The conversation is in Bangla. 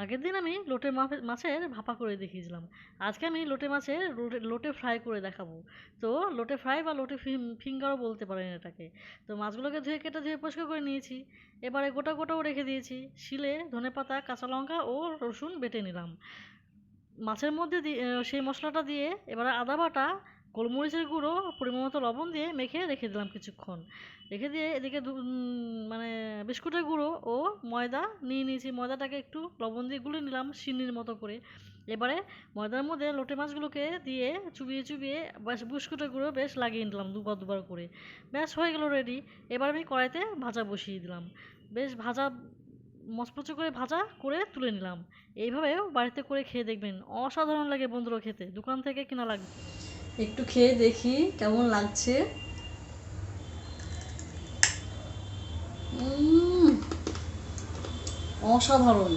আগের দিন আমি মাছের ভাপা করে দেখিয়েছিলাম। আজকে আমি লোটে মাছের লোটে ফ্রাই করে দেখাবো। তো লোটে ফ্রাই বা লোটে ফিঙ্গারও বলতে পারেন এটাকে। তো মাছগুলোকে ধুয়ে পরিষ্কার করে নিয়েছি। এবারে গোটা গোটাও রেখে দিয়েছি। শিলে ধনেপাতা, কাঁচা লঙ্কা ও রসুন বেটে নিলাম। মাছের মধ্যে সেই মশলাটা দিয়ে এবারে আদা বাটা, গোলমরিচের গুঁড়ো, পরিমাণ মতো লবণ দিয়ে মেখে রেখে দিলাম কিছুক্ষণ। রেখে দিয়ে এদিকে মানে বিস্কুটের গুঁড়ো ও ময়দা নিয়ে নিয়েছি। ময়দাটাকে একটু লবণ দিয়ে গুলে নিলাম সিন্নির মতো করে। এবারে ময়দার মধ্যে লোটে মাছগুলোকে দিয়ে চুবিয়ে চুবিয়ে বেশ বিস্কুটের গুঁড়ো বেশ লাগিয়ে নিলাম দুবার করে। ব্যাস হয়ে গেল রেডি। এবার আমি কড়াইতে ভাজা বসিয়ে দিলাম। বেশ ভাজা মচমচে করে ভাজা করে তুলে নিলাম। এইভাবেও বাড়িতে করে খেয়ে দেখবেন, অসাধারণ লাগে বন্ধুরা খেতে, দোকান থেকে কেনা লাগবে। একটু খেয়ে দেখি কেমন লাগছে। অসাধারণ।